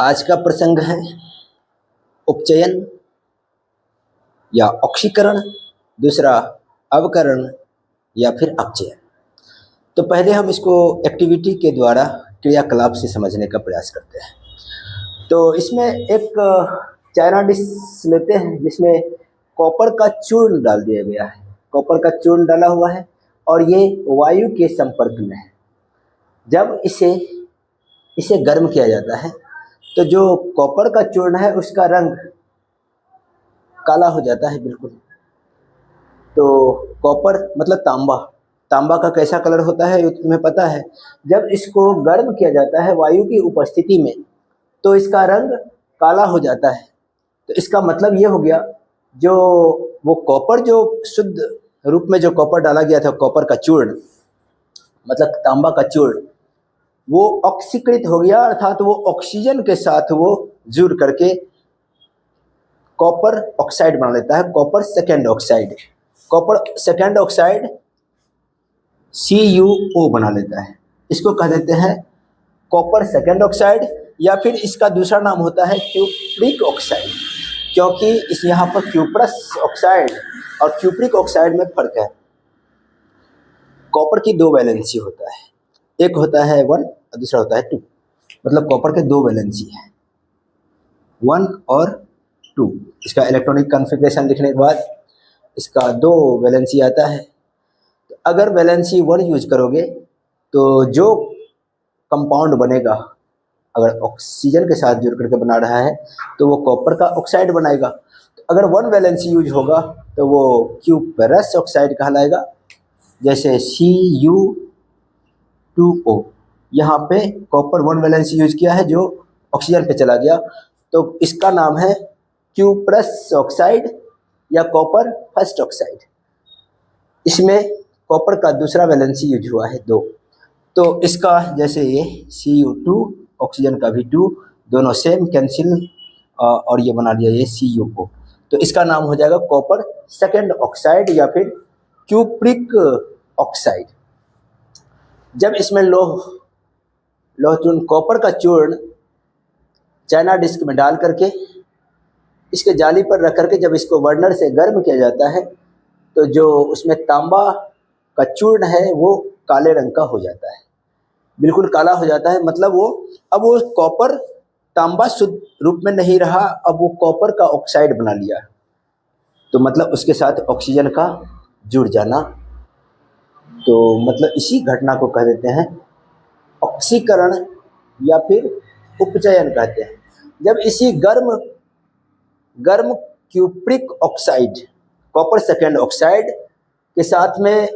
आज का प्रसंग है उपचयन या ऑक्सीकरण, दूसरा अवकरण या फिर अपचयन। तो पहले हम इसको एक्टिविटी के द्वारा क्रियाकलाप से समझने का प्रयास करते हैं। तो इसमें एक चाइना डिश लेते हैं जिसमें कॉपर का चूर्ण डाल दिया गया है। कॉपर का चूर्ण डाला हुआ है और ये वायु के संपर्क में है। जब इसे गर्म किया जाता है तो जो कॉपर का चूर्ण है उसका रंग काला हो जाता है बिल्कुल। तो कॉपर मतलब तांबा का कैसा कलर होता है ये तुम्हें पता है। जब इसको गर्म किया जाता है वायु की उपस्थिति में तो इसका रंग काला हो जाता है। तो इसका मतलब ये हो गया, जो वो कॉपर जो शुद्ध रूप में जो कॉपर डाला गया था, कॉपर का चूर्ण मतलब तांबा का चूर्ण, वो ऑक्सीकृत हो गया, अर्थात वो ऑक्सीजन के साथ वो जुड़ करके कॉपर ऑक्साइड बना लेता है, copper second oxide. Copper second oxide CuO बना लेता है। इसको कह देते हैं कॉपर सेकेंड ऑक्साइड, या फिर इसका दूसरा नाम होता है क्यूप्रिक ऑक्साइड, क्योंकि इस यहाँ पर क्यूप्रस ऑक्साइड और क्यूप्रिक ऑक्साइड में फर्क है। कॉपर की दो वैलेंसी होता है, एक होता है 1 और दूसरा होता है 2। मतलब कॉपर के दो वैलेंसी है, 1 और 2। इसका इलेक्ट्रॉनिक कॉन्फ़िगरेशन लिखने के बाद इसका दो वैलेंसी आता है। तो अगर वैलेंसी 1 यूज करोगे तो जो कंपाउंड बनेगा, अगर ऑक्सीजन के साथ जुड़ करके बना रहा है तो वो कॉपर का ऑक्साइड बनाएगा। तो अगर 1 वैलेंसी यूज होगा तो वो क्यूपरस ऑक्साइड कहलाएगा। जैसे Cu2O, यहाँ पे कॉपर 1 वैलेंसी यूज किया है जो ऑक्सीजन पे चला गया, तो इसका नाम है क्यूप्रस ऑक्साइड या कॉपर फर्स्ट ऑक्साइड। इसमें कॉपर का दूसरा वैलेंसी यूज हुआ है 2। तो इसका जैसे ये Cu2, ऑक्सीजन का भी 2, दोनों सेम कैंसिल और ये बना लिया ये CuO। तो इसका नाम हो जाएगा कॉपर सेकेंड ऑक्साइड या फिर क्यूप्रिक ऑक्साइड। जब इसमें लोह चूर्ण, कॉपर का चूर्ण चाइना डिस्क में डाल करके इसके जाली पर रख करके जब इसको बर्नर से गर्म किया जाता है तो जो उसमें तांबा का चूर्ण है वो काले रंग का हो जाता है, बिल्कुल काला हो जाता है। मतलब अब वो कॉपर तांबा शुद्ध रूप में नहीं रहा, अब वो कॉपर का ऑक्साइड बना लिया। तो मतलब उसके साथ ऑक्सीजन का जुड़ जाना। तो मतलब इसी घटना को कह देते हैं ऑक्सीकरण या फिर उपचयन कहते हैं। जब इसी गर्म cupric oxide, copper second oxide के साथ में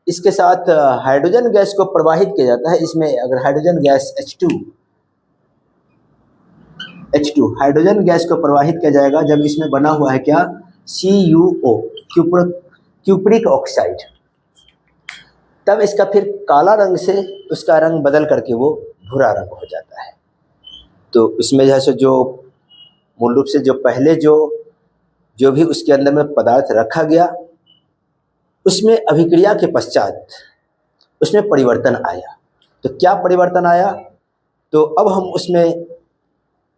इसके साथ हाइड्रोजन गैस को प्रवाहित किया जाता है। इसमें अगर hydrogen gas H2 hydrogen gas को प्रवाहित किया जाएगा, जब इसमें बना हुआ है क्या, CuO क्यूप्रिक ऑक्साइड, तब इसका फिर काला रंग से उसका रंग बदल करके वो भूरा रंग हो जाता है। तो इसमें जैसे जो मूल रूप से जो पहले जो भी उसके अंदर में पदार्थ रखा गया उसमें अभिक्रिया के पश्चात उसमें परिवर्तन आया। तो क्या परिवर्तन आया, तो अब हम उसमें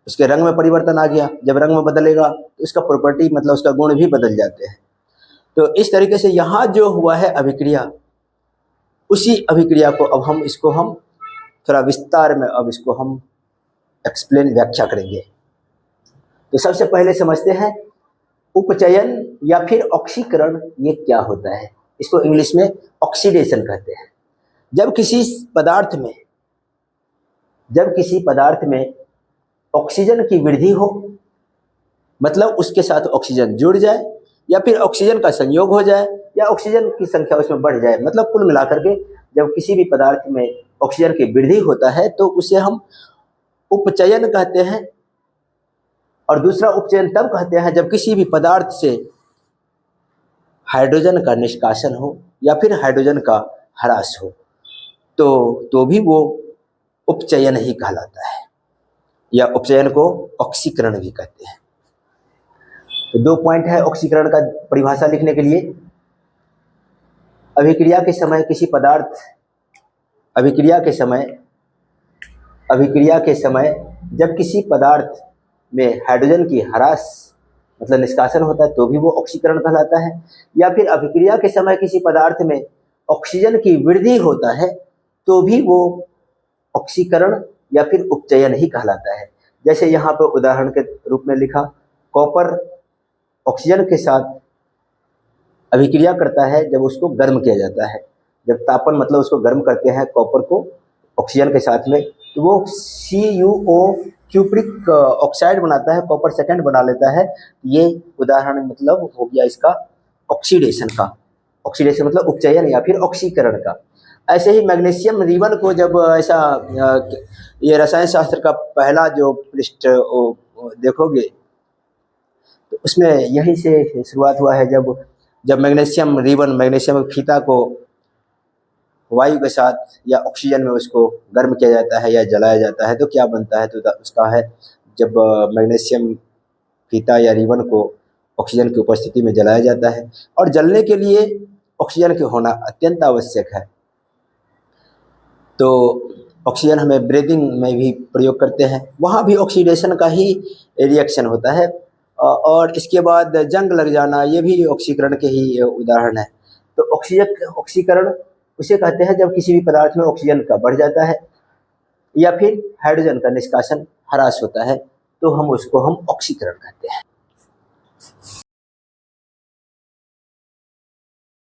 उसके रंग में परिवर्तन आ गया। जब रंग में बदलेगा तो उसका प्रॉपर्टी मतलब उसका गुण भी बदल जाते हैं। तो इस तरीके से यहाँ जो हुआ है अभिक्रिया, उसी अभिक्रिया को अब हम थोड़ा विस्तार में अब इसको हम व्याख्या करेंगे। तो सबसे पहले समझते हैं उपचयन या फिर ऑक्सीकरण ये क्या होता है। इसको इंग्लिश में ऑक्सीडेशन कहते हैं। जब किसी पदार्थ में ऑक्सीजन की वृद्धि हो, मतलब उसके साथ ऑक्सीजन जुड़ जाए या फिर ऑक्सीजन का संयोग हो जाए या ऑक्सीजन की संख्या उसमें बढ़ जाए, मतलब कुल मिलाकर के जब किसी भी पदार्थ में ऑक्सीजन की वृद्धि होता है तो उसे हम उपचयन कहते हैं। और दूसरा उपचयन तब कहते हैं जब किसी भी पदार्थ से हाइड्रोजन का निष्कासन हो या फिर हाइड्रोजन का ह्रास हो, तो भी वो उपचयन ही कहलाता है, या उपचयन को ऑक्सीकरण भी कहते हैं। तो 2 पॉइंट है ऑक्सीकरण का परिभाषा लिखने के लिए। अभिक्रिया के समय जब किसी पदार्थ में हाइड्रोजन की ह्रास मतलब निष्कासन होता है तो भी वो ऑक्सीकरण कहलाता है, या फिर अभिक्रिया के समय किसी पदार्थ में ऑक्सीजन की वृद्धि होता है तो भी वो ऑक्सीकरण या फिर उपचयन ही कहलाता है। जैसे यहाँ पर उदाहरण के रूप में लिखा, कॉपर ऑक्सीजन के साथ अभिक्रिया करता है जब उसको गर्म किया जाता है। जब तापन मतलब उसको गर्म करते हैं कॉपर को ऑक्सीजन के साथ में, तो वो CuO क्यूप्रिक ऑक्साइड बनाता है, कॉपर सेकेंड बना लेता है। ये उदाहरण मतलब हो गया इसका ऑक्सीडेशन का। ऑक्सीडेशन मतलब उपचयन या फिर ऑक्सीकरण का। ऐसे ही मैग्नीशियम रिबन को जब ऐसा ये रसायन शास्त्र का पहला जो पृष्ठ देखोगे तो उसमें यहीं से शुरुआत हुआ है। जब मैग्नीशियम रिबन, मैग्नीशियम फीता को वायु के साथ या ऑक्सीजन में उसको गर्म किया जाता है या जलाया जाता है तो क्या बनता है, तो उसका है जब मैग्नीशियम फीता या रिबन को ऑक्सीजन की उपस्थिति में जलाया जाता है, और जलने के लिए ऑक्सीजन के होना अत्यंत आवश्यक है। तो ऑक्सीजन हमें ब्रीदिंग में भी प्रयोग करते हैं, वहाँ भी ऑक्सीडेशन का ही रिएक्शन होता है। और इसके बाद जंग लग जाना, ये भी ऑक्सीकरण के ही उदाहरण है। तो ऑक्सीकरण उसे कहते हैं जब किसी भी पदार्थ में ऑक्सीजन का बढ़ जाता है या फिर हाइड्रोजन का निष्कासन ह्रास होता है तो हम उसको ऑक्सीकरण कहते हैं।